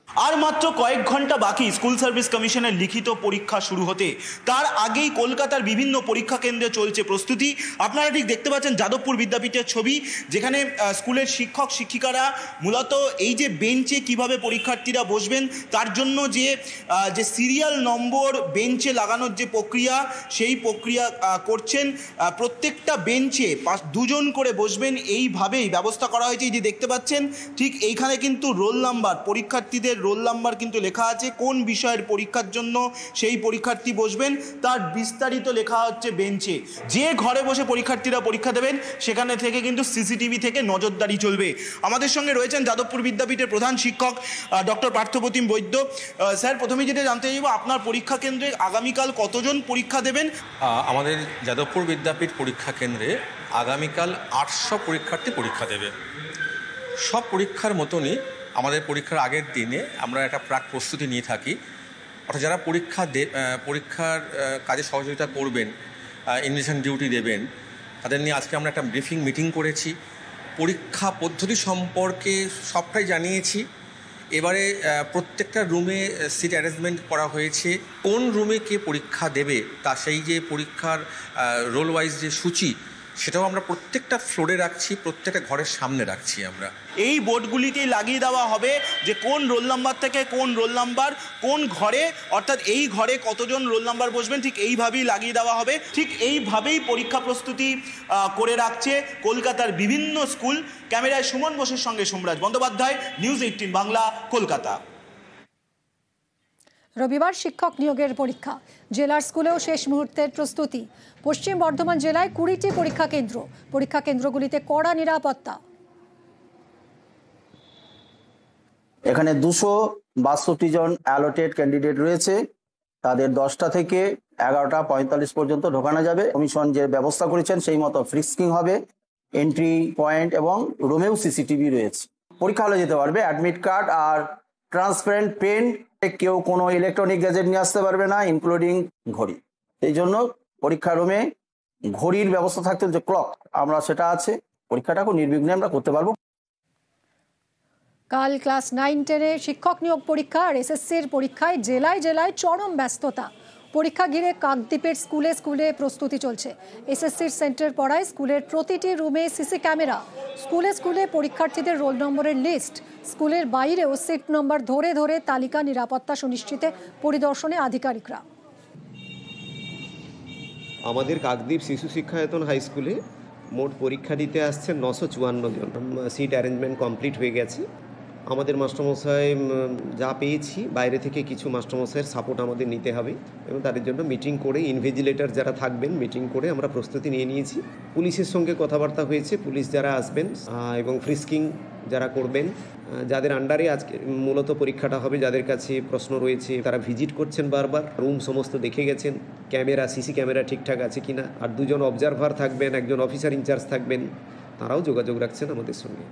আর মাত্র কয়েক ঘন্টা বাকি স্কুল সার্ভিস কমিশনের লিখিত পরীক্ষা শুরু হতে। তার আগেই কলকাতার বিভিন্ন পরীক্ষা কেন্দ্রে চলছে প্রস্তুতি। আপনারা ঠিক দেখতে পাচ্ছেন যাদবপুর বিদ্যাপীঠের ছবি, যেখানে স্কুলের শিক্ষক শিক্ষিকারা মূলত এই যে বেঞ্চে কিভাবে পরীক্ষার্থীরা বসবেন তার জন্য যে সিরিয়াল নম্বর বেঞ্চে লাগানোর যে প্রক্রিয়া, সেই প্রক্রিয়া করছেন। প্রত্যেকটা বেঞ্চে দুজন করে বসবেন, এইভাবেই ব্যবস্থা করা হয়েছে। এই যে দেখতে পাচ্ছেন ঠিক এইখানে কিন্তু রোল নাম্বার, পরীক্ষার্থীদের রোল নাম্বার কিন্তু লেখা আছে, কোন বিষয়ের পরীক্ষার জন্য সেই পরীক্ষার্থী বসবেন তার বিস্তারিত লেখা হচ্ছে বেঞ্চে। যে ঘরে বসে পরীক্ষার্থীরা পরীক্ষা দেবেন সেখানে থেকে কিন্তু সিসিটিভি থেকে নজরদারি চলবে। আমাদের সঙ্গে রয়েছেন যাদবপুর বিদ্যাপীঠের প্রধান শিক্ষক ডক্টর পার্থপ্রতিম বৈদ্য। স্যার, প্রথমেই যেটা জানতে চাইব, আপনার পরীক্ষা কেন্দ্রে আগামীকাল কতজন পরীক্ষা দেবেন? আমাদের যাদবপুর বিদ্যাপীঠ পরীক্ষা কেন্দ্রে আগামীকাল 800 পরীক্ষার্থী পরীক্ষা দেবে। সব পরীক্ষার মতনই আমাদের পরীক্ষার আগের দিনে আমরা একটা প্রাক প্রস্তুতি নিয়ে থাকি। অর্থাৎ যারা পরীক্ষার কাজে সহযোগিতা করবেন, ইনভিজিলেশন ডিউটি দেবেন, তাদের নিয়ে আজকে আমরা একটা ব্রিফিং মিটিং করেছি। পরীক্ষা পদ্ধতি সম্পর্কে সবটাই জানিয়েছি। এবারে প্রত্যেকটা রুমে সিট অ্যারেঞ্জমেন্ট করা হয়েছে, কোন রুমে কে পরীক্ষা দেবে তা সেই যে পরীক্ষার রোল ওয়াইজ যে সূচি, সেটাও আমরা প্রত্যেকটা ফ্লোরে রাখছি, প্রত্যেকটা ঘরের সামনে রাখছি। আমরা এই বোর্ডগুলিতেই লাগিয়ে দেওয়া হবে যে কোন রোল নাম্বার থেকে কোন রোল নাম্বার কোন ঘরে, অর্থাৎ এই ঘরে কতজন রোল নাম্বার বসবেন, ঠিক এইভাবেই লাগিয়ে দেওয়া হবে। ঠিক এইভাবেই পরীক্ষা প্রস্তুতি করে রাখছে কলকাতার বিভিন্ন স্কুল। ক্যামেরায় সুমন বোসের সঙ্গে সোমরাজ বন্দ্যোপাধ্যায়, নিউজ 18 বাংলা, কলকাতা। রবিবার শিক্ষক নিয়োগের পরীক্ষা, জেলার স্কুলেও শেষ মুহূর্তের প্রস্তুতি। পশ্চিম বর্ধমান জেলায় 20টি পরীক্ষা কেন্দ্র, পরীক্ষা কেন্দ্রগুলিতে কড়া নিরাপত্তা। এখানে 262 জন অ্যালোটেড ক্যান্ডিডেট রয়েছে, তাদের 10টা থেকে 11:45 পর্যন্ত ঢোকানো যাবে। কমিশন যে ব্যবস্থা করেছেন সেই মতো ফ্রিস্কিং হবে, এন্ট্রি পয়েন্ট এবং রুমেও সিসিটিভি রয়েছে। পরীক্ষা হলে যেতে পারবে, অ্যাডমিট কার্ড আর ট্রান্সপারেন্ট পেন, কেউ কোনো ইলেকট্রনিক গ্যাজেট নিয়ে আসতে পারবে না, ইনক্লুডিং ঘড়ি। এই জন্য পরীক্ষা রুমে ঘড়ির ব্যবস্থা থাকতে, যে ক্লক, আমরা সেটা আছে, পরীক্ষাটা খুব নির্বিঘ্নে আমরা করতে পারবো। কাল ক্লাস 9-10 শিক্ষক নিয়োগ পরীক্ষা আর এসএসসির পরীক্ষায় জেলায় জেলায় চরম ব্যস্ততা। পরীক্ষা ঘিরে কাকদ্বীপের স্কুলে স্কুলে প্রস্তুতি চলছে। এসএসসির সেন্টার পড়ায় স্কুলের প্রতিটি রুমে সিসি ক্যামেরা, স্কুলে স্কুলে পরীক্ষার্থীদের রোল নম্বরের লিস্ট, স্কুলের বাইরেও সিট নম্বর ধরে ধরে তালিকা, নিরাপত্তা সুনিশ্চিতে পরিদর্শনে আধিকারিকরা। আমাদের কাকদ্বীপ শিশু শিক্ষায়তন হাই স্কুলে মোট পরীক্ষা দিতে আসছেন 954 জন। সিট অ্যারেঞ্জমেন্ট কমপ্লিট হয়ে গেছে। আমাদের মাস্টারমশাই যা পেয়েছি, বাইরে থেকে কিছু মাস্টারমশাইয়ের সাপোর্ট আমাদের নিতে হবে এবং তাদের জন্য মিটিং করে, ইনভিজিলেটর যারা থাকবেন মিটিং করে আমরা প্রস্তুতি নিয়ে নিয়েছি। পুলিশের সঙ্গে কথাবার্তা হয়েছে, পুলিশ যারা আসবেন এবং ফ্রিস্কিং যারা করবেন, যাদের আন্ডারে আজকে মূলত পরীক্ষাটা হবে, যাদের কাছে প্রশ্ন রয়েছে তারা ভিজিট করছেন বারবার, রুম সমস্ত দেখে গেছেন, ক্যামেরা, সিসি ক্যামেরা ঠিকঠাক আছে কিনা। আর 2 জন অবজারভার থাকবেন, একজন অফিসার ইনচার্জ থাকবেন, তারাও যোগাযোগ রাখছেন আমাদের সঙ্গে।